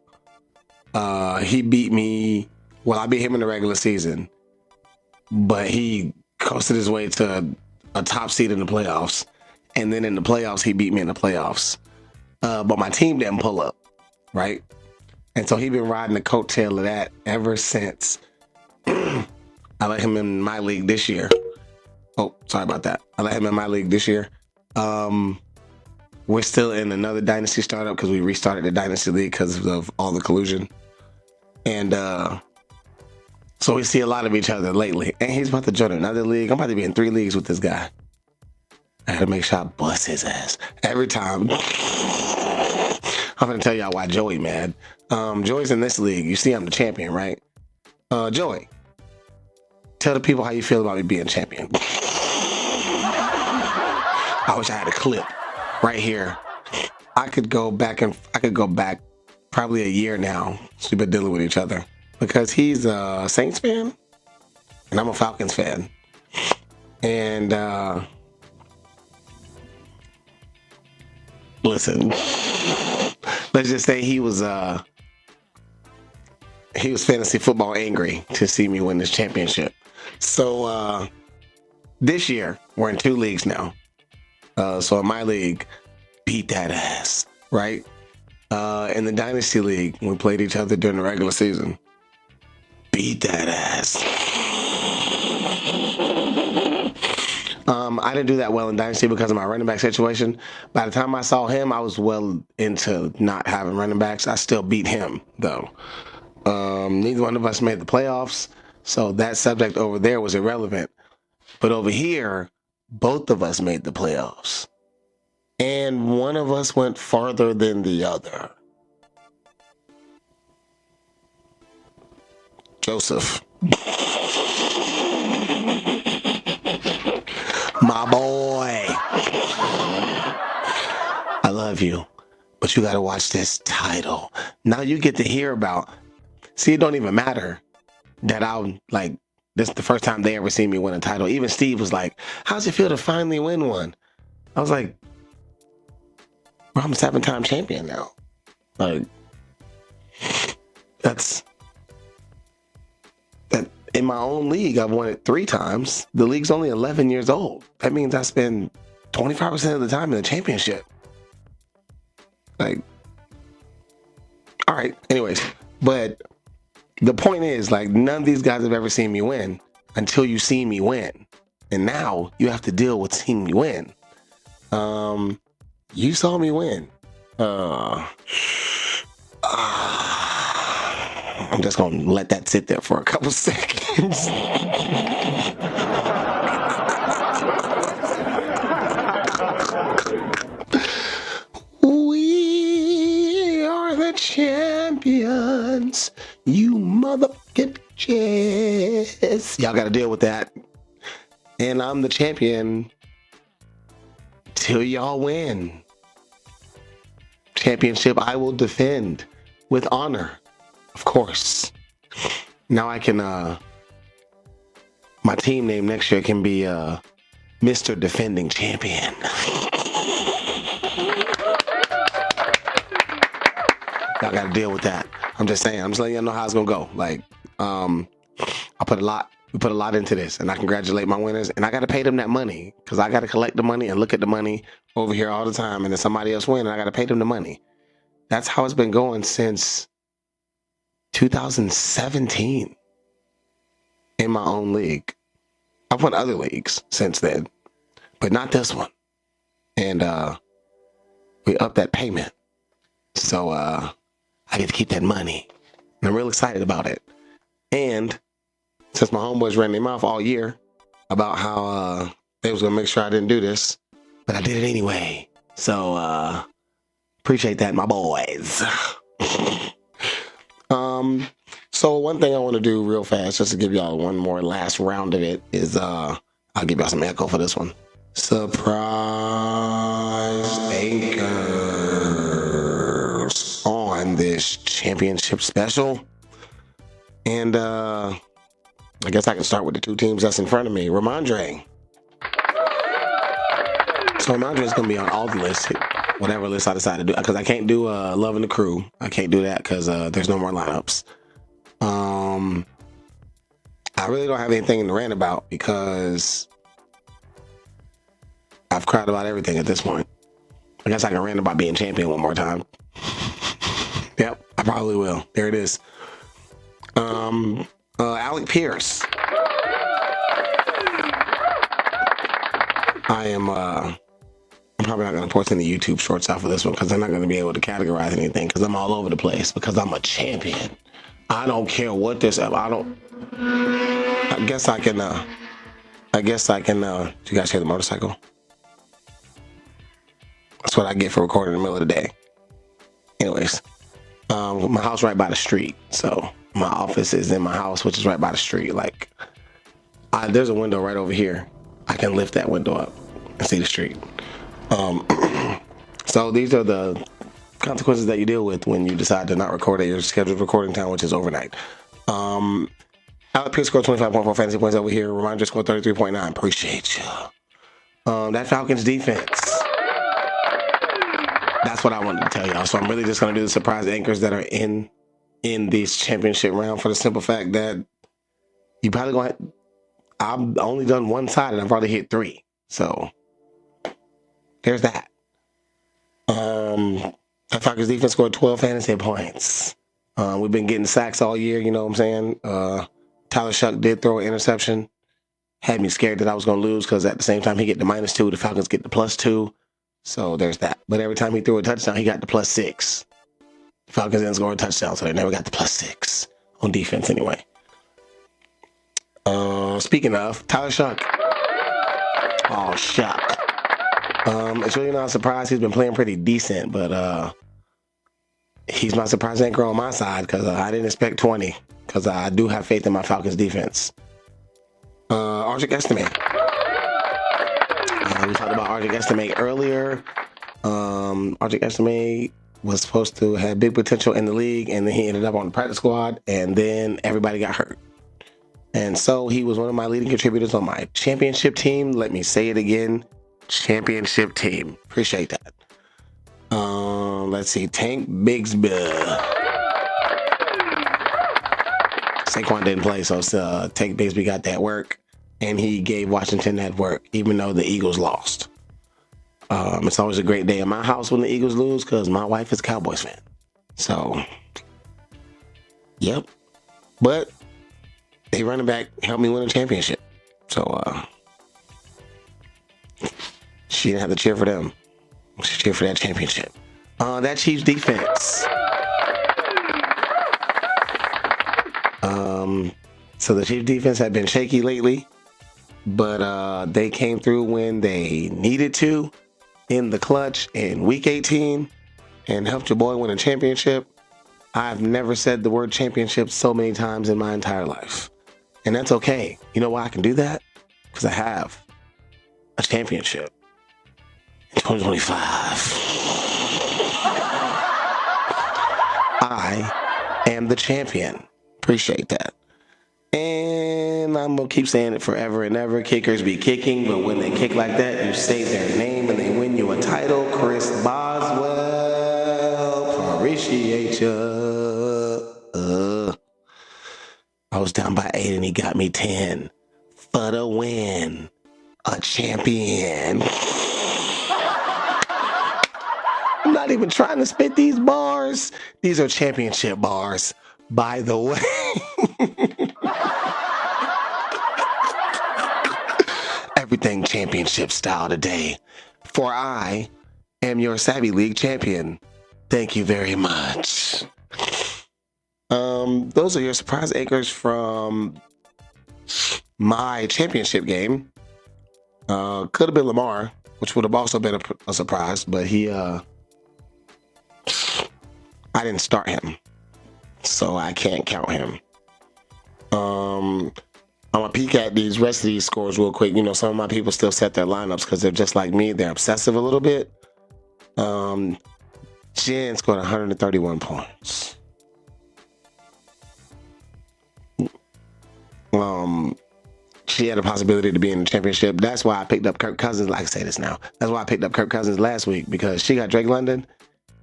he beat me. Well, I beat him in the regular season, but he coasted his way to a top seed in the playoffs. And then in the playoffs, he beat me in the playoffs. But my team didn't pull up, right? And so he's been riding the coattail of that ever since. I let him in my league this year. Oh, sorry about that. I let him in my league this year. We're still in another dynasty startup because we restarted the dynasty league because of all the collusion. And so we see a lot of each other lately. And he's about to join another league. I'm about to be in 3 leagues with this guy. I gotta make sure I bust his ass every time. I'm gonna tell y'all why Joey mad. Joey's in this league. You see I'm the champion, right? Joey, tell the people how you feel about me being champion. I wish I had a clip right here. I could go back probably a year now since we've been dealing with each other because he's a Saints fan and I'm a Falcons fan. And listen, let's just say he was fantasy football angry to see me win this championship. So this year we're in 2 leagues now. So in my league, beat that ass, right? In the Dynasty League, we played each other during the regular season. Beat that ass. I didn't do that well in Dynasty because of my running back situation. By the time I saw him, I was well into not having running backs. I still beat him, though. Neither one of us made the playoffs, so that subject over there was irrelevant. But over here, both of us made the playoffs. And one of us went farther than the other. Joseph. My boy. I love you, but you got to watch this title. Now you get to hear about. See, it don't even matter that I'm like, this is the first time they ever seen me win a title. Even Steve was like, how's it feel to finally win one? I was like, well, I'm a 7-time champion now. Like, that. In my own league, I've won it 3 times. The league's only 11 years old. That means I spend 25% of the time in the championship. Like, all right. Anyways, but the point is, like, none of these guys have ever seen me win until you see me win. And now you have to deal with seeing me win. You saw me win. I'm just going to let that sit there for a couple seconds. We are the champions. You motherfucking bitches. Y'all got to deal with that. And I'm the champion till y'all win. Championship I will defend with honor. Of course. Now I can, my team name next year can be Mr. Defending Champion. Y'all got to deal with that. I'm just saying. I'm just letting y'all know how it's going to go. Like, we put a lot into this, and I congratulate my winners, and I got to pay them that money because I got to collect the money and look at the money over here all the time, and then somebody else win, and I got to pay them the money. That's how it's been going since 2017 in my own league. I've won other leagues since then, but not this one. And we upped that payment. So I get to keep that money. And I'm real excited about it. And since my homeboys ran their mouth all year about how they was gonna make sure I didn't do this, but I did it anyway. So appreciate that, my boys. So one thing I want to do real fast, just to give y'all one more last round of it, is I'll give y'all some echo for this one. Surprise anchors on this championship special. And I guess I can start with the two teams that's in front of me. Ramondre. So Ramondre is going to be on all the lists, whatever list I decide to do, because I can't do Love and the Crew. I can't do that because there's no more lineups. I really don't have anything to rant about because I've cried about everything at this point. I guess I can rant about being champion one more time. Yep, I probably will. There it is. Alec Pierce. I'm probably not going to post any YouTube shorts out for this one because I'm not going to be able to categorize anything because I'm all over the place because I'm a champion. I don't care what this. I guess I can. Do you guys hear the motorcycle? That's what I get for recording in the middle of the day. Anyways, my house right by the street, so my office is in my house, which is right by the street. Like, there's a window right over here. I can lift that window up and see the street. So these are the consequences that you deal with when you decide to not record at your scheduled recording time, which is overnight. Alec Pierce scored 25.4 fantasy points over here. Reminder scored 33.9. Appreciate you. That Falcons defense. That's what I wanted to tell y'all. So I'm really just going to do the surprise anchors that are in this championship round for the simple fact that you probably going to... I've only done one side and I've already hit 3. So there's that. The Falcons defense scored 12 fantasy points. We've been getting sacks all year, you know what I'm saying? Tyler Shuck did throw an interception. Had me scared that I was going to lose because at the same time he get the -2, the Falcons get the +2. So there's that. But every time he threw a touchdown, he got the +6. The Falcons didn't score a touchdown, so they never got the +6 on defense anyway. Speaking of, Tyler Shuck. Oh, Shuck. It's really not a surprise. He's been playing pretty decent, but he's my surprise anchor on my side because I didn't expect 20 because I do have faith in my Falcons defense. Arjun Estimate. We talked about Arjun Estimate earlier. Arjun Estimate was supposed to have big potential in the league, and then he ended up on the practice squad, and then everybody got hurt. And so he was one of my leading contributors on my championship team. Let me say it again. Championship team. Appreciate that. Let's see. Tank Bigsby. Saquon didn't play, so Tank Bigsby got that work. And he gave Washington that work, even though the Eagles lost. It's always a great day in my house when the Eagles lose because my wife is a Cowboys fan. So, yep. But they running back helped me win a championship. So, she didn't have to cheer for them. She cheered for that championship. That Chiefs defense. So the Chiefs defense had been shaky lately, but they came through when they needed to in the clutch in Week 18 and helped your boy win a championship. I've never said the word championship so many times in my entire life. And that's okay. You know why I can do that? Because I have a championship in 2025. I am the champion. Appreciate that. And I'm going to keep saying it forever and ever. Kickers be kicking, but when they kick like that, you say their name and they win you a title. Chris Boswell. Appreciate you. I was down by 8 and he got me 10. For the win. A champion. I'm not even trying to spit these bars. These are championship bars, by the way. Everything championship style today. For I am your Savvy League champion. Thank you very much. Those are your surprise anchors from my championship game could have been Lamar, which would have also been a surprise, but I didn't start him, so I can't count him. I'm gonna peek at these rest of these scores real quick. You know, some of my people still set their lineups because they're just like me. They're obsessive a little bit. Jen scored 131 points. She had a possibility to be in the championship. That's why I picked up Kirk Cousins. Like I say this now. That's why I picked up Kirk Cousins last week, because she got Drake London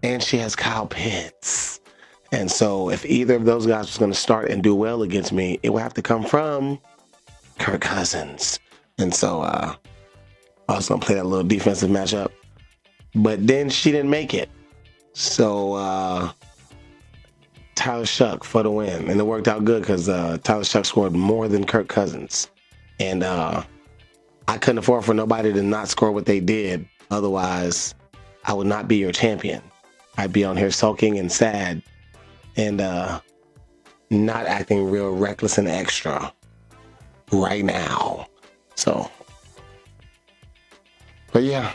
and she has Kyle Pitts. And so if either of those guys was going to start and do well against me, it would have to come from Kirk Cousins. And so I was going to play that little defensive matchup. But then she didn't make it. So Tyler Shuck for the win. And it worked out good because Tyler Shuck scored more than Kirk Cousins. And I couldn't afford for nobody to not score what they did. Otherwise, I would not be your champion. I'd be on here sulking and sad and not acting real reckless and extra right now. So, but yeah.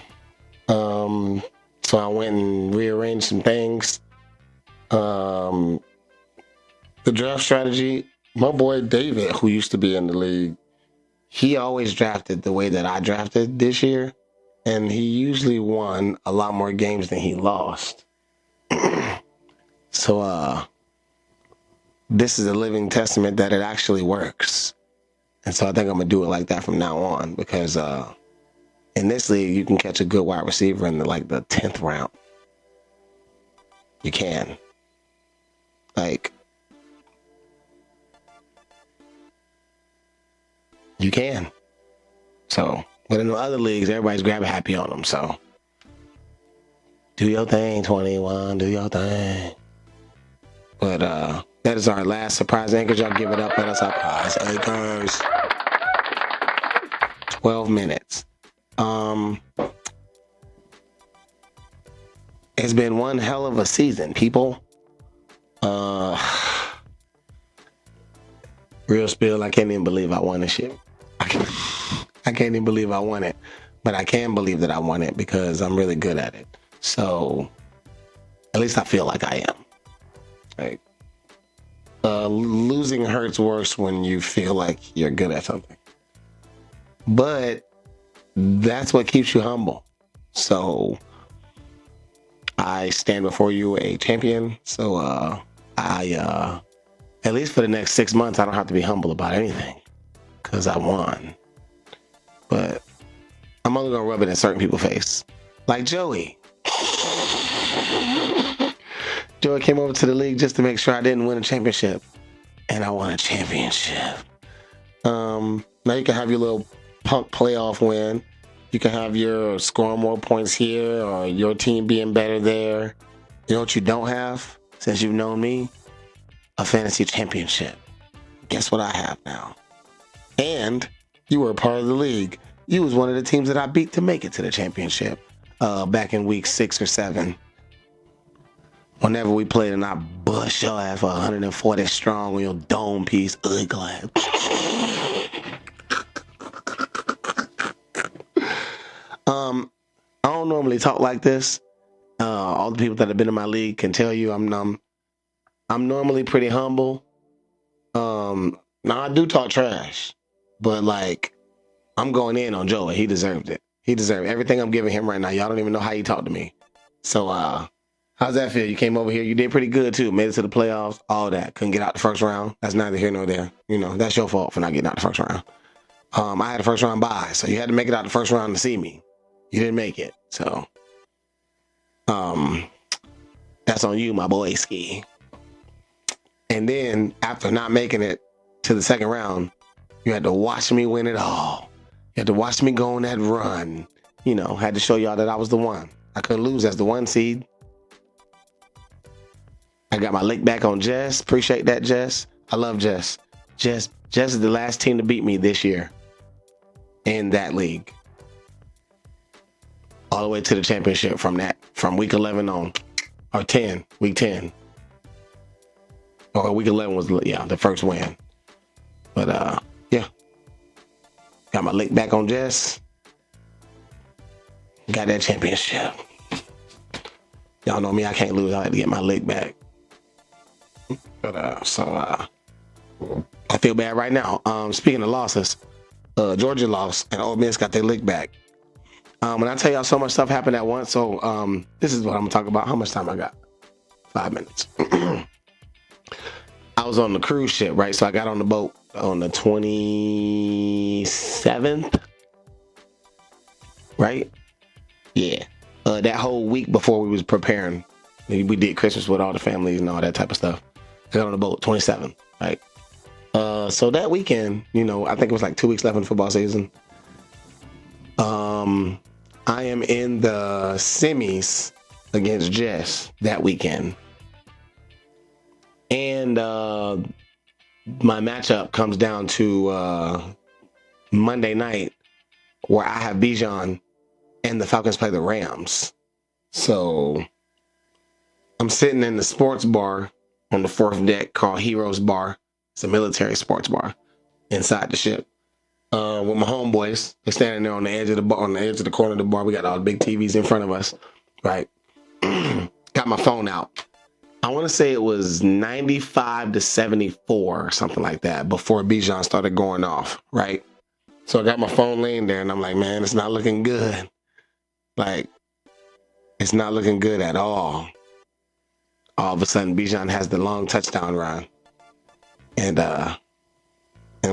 So I went and rearranged some things. The draft strategy, my boy David, who used to be in the league, he always drafted the way that I drafted this year, and he usually won a lot more games than he lost. So this is a living testament that it actually works. And so I think I'm going to do it like that from now on, because in this league, you can catch a good wide receiver in the 10th round. You can. You can. So, but in the other leagues, everybody's grabbing happy on them. So, do your thing, 21. Do your thing. But that is our last surprise anchors. Y'all give it up at us. Surprise anchors. 12 minutes. It's been one hell of a season, people. Real spill, I can't even believe I won this shit. I can't even believe I won it. But I can believe that I won it because I'm really good at it. So, at least I feel like I am. Losing hurts worse when you feel like you're good at something. But that's what keeps you humble. So, I stand before you a champion. So, at least for the next 6 months, I don't have to be humble about anything because I won. But I'm only going to rub it in certain people's face. Like Joey. Joey came over to the league just to make sure I didn't win a championship. And I won a championship. Now you can have your little punk playoff win. You can have your scoring more points here or your team being better there. You know what you don't have, since you've known me? A fantasy championship. Guess what I have now? And you were a part of the league. You was one of the teams that I beat to make it to the championship back in week 6 or 7. Whenever we played and I bust your ass for 140 strong on your dome piece. Ugly. I don't normally talk like this. All the people that have been in my league can tell you I'm normally pretty humble. Now I do talk trash, but I'm going in on Joey. He deserved it. He deserved everything I'm giving him right now. Y'all don't even know how he talked to me. So how's that feel? You came over here. You did pretty good too. Made it to the playoffs. All that. Couldn't get out the first round. That's neither here nor there. You know, that's your fault for not getting out the first round. I had a first round bye, so you had to make it out the first round to see me. You didn't make it, so that's on you, my boy Ski. And then after not making it to the second round, you had to watch me win it all. You had to watch me go on that run. You know, had to show y'all that I was the one. I couldn't lose as the 1 seed. I got my lick back on Jess. Appreciate that, Jess. I love Jess. Jess is the last team to beat me this year in that league. All the way to the championship from week 11 on, or 10, week 10. Or week 11 was, the first win. But, yeah. Got my lick back on Jess. Got that championship. Y'all know me, I can't lose. I had to get my lick back. But I feel bad right now. Speaking of losses, Georgia lost and Ole Miss got their lick back. And I tell y'all, so much stuff happened at once. So this is what I'm gonna talk about. How much time I got? 5 minutes. I was on the cruise ship, right? So I got on the boat on the 27th, right? Yeah. That whole week before we was preparing, we did Christmas with all the families and all that type of stuff. I got on the boat 27th, right? So that weekend, I think it was like 2 weeks left in the football season. I am in the semis against Jess that weekend. And my matchup comes down to Monday night where I have Bijan and the Falcons play the Rams. So I'm sitting in the sports bar on the fourth deck called Heroes Bar. It's a military sports bar inside the ship. With my homeboys. They're standing there on the edge of the bar, on the edge of the corner of the bar. We got all the big TVs in front of us, right? Got my phone out. I want to say it was 95-74 or something like that before Bijan started going off, right? So I got my phone laying there and I'm like, man, it's not looking good. Like, it's not looking good at all. All of a sudden, Bijan has the long touchdown run. And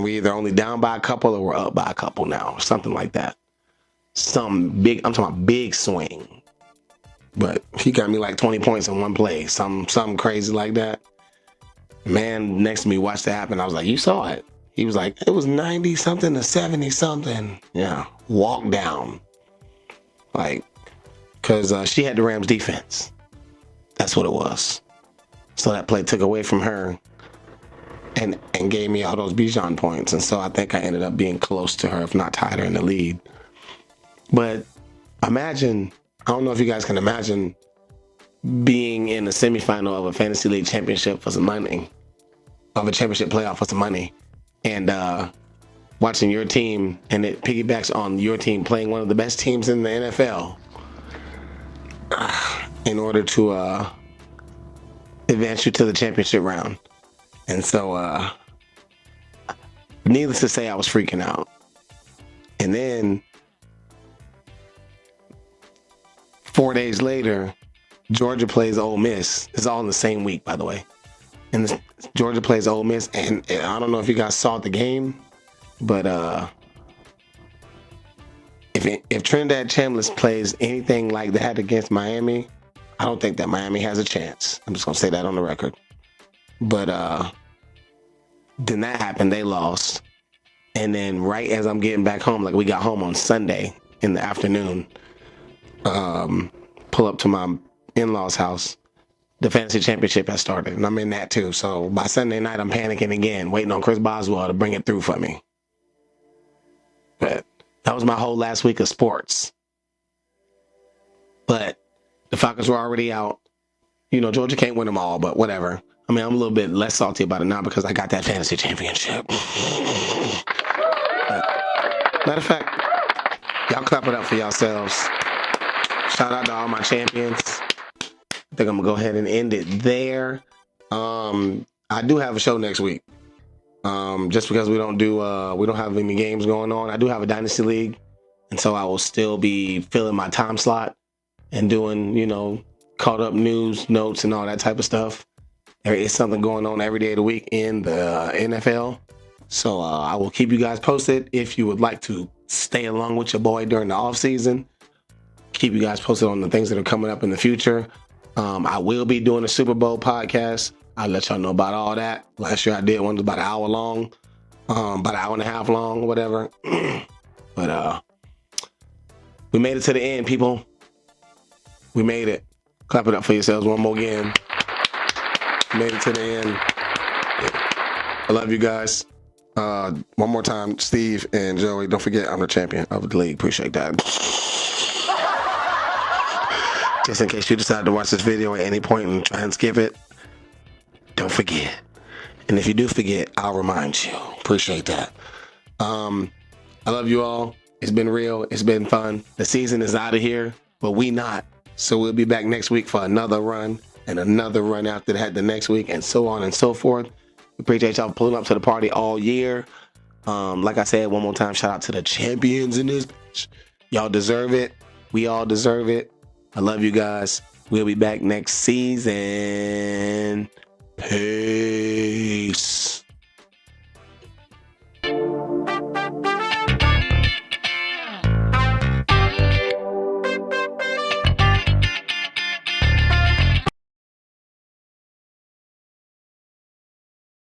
we either only down by a couple or we're up by a couple now, or something like that. I'm talking about big swing. But he got me like 20 points in one play, something crazy like that. Man next to me watched that happen. I was like, you saw it. He was like, it was 90 something to 70 something. Yeah, walk down. Like, because she had the Rams defense. That's what it was. So that play took away from her and gave me all those Bijan points. And so I think I ended up being close to her, if not tied her in the lead. But imagine, I don't know if you guys can imagine being in the semifinal of a fantasy league championship for some money, of a championship playoff for some money, and watching your team, and it piggybacks on your team playing one of the best teams in the NFL in order to advance you to the championship round. And so, needless to say, I was freaking out. And then 4 days later, Georgia plays Ole Miss. It's all in the same week, by the way. And Georgia plays Ole Miss, and I don't know if you guys saw the game, but if Trinidad Chambliss plays anything like that against Miami, I don't think that Miami has a chance. I'm just gonna say that on the record. But then that happened. They lost, and then right as I'm getting back home, like we got home on Sunday in the afternoon, pull up to my in-laws' house. The fantasy championship has started, and I'm in that too. So by Sunday night, I'm panicking again, waiting on Chris Boswell to bring it through for me. But that was my whole last week of sports. But the Falcons were already out. Georgia can't win them all, but whatever. I mean, I'm a little bit less salty about it now because I got that fantasy championship. But, matter of fact, y'all clap it up for yourselves. Shout out to all my champions. I think I'm gonna go ahead and end it there. I do have a show next week. Just because we don't have any games going on. I do have a dynasty league, and so I will still be filling my time slot and doing, caught up news, notes, and all that type of stuff. There is something going on every day of the week in the NFL. So I will keep you guys posted. If you would like to stay along with your boy during the offseason, keep you guys posted on the things that are coming up in the future. I will be doing a Super Bowl podcast. I'll let y'all know about all that. Last year I did one that was about an hour long, about an hour and a half long, whatever. But we made it to the end, people. We made it. Clap it up for yourselves one more again. Made it to the end. I love you guys. One more time, Steve and Joey, don't forget I'm the champion of the league. Appreciate that. Just in case you decide to watch this video at any point and try and skip it, don't forget. And if you do forget, I'll remind you. Appreciate that. I love you all. It's been real. It's been fun. The season is out of here, but we not. So we'll be back next week for another run and another run after that the next week and so on and so forth. We appreciate y'all pulling up to the party all year. Like I said, one more time, shout out to the champions in this bitch. Y'all deserve it. We all deserve it. I love you guys. We'll be back next season. Peace.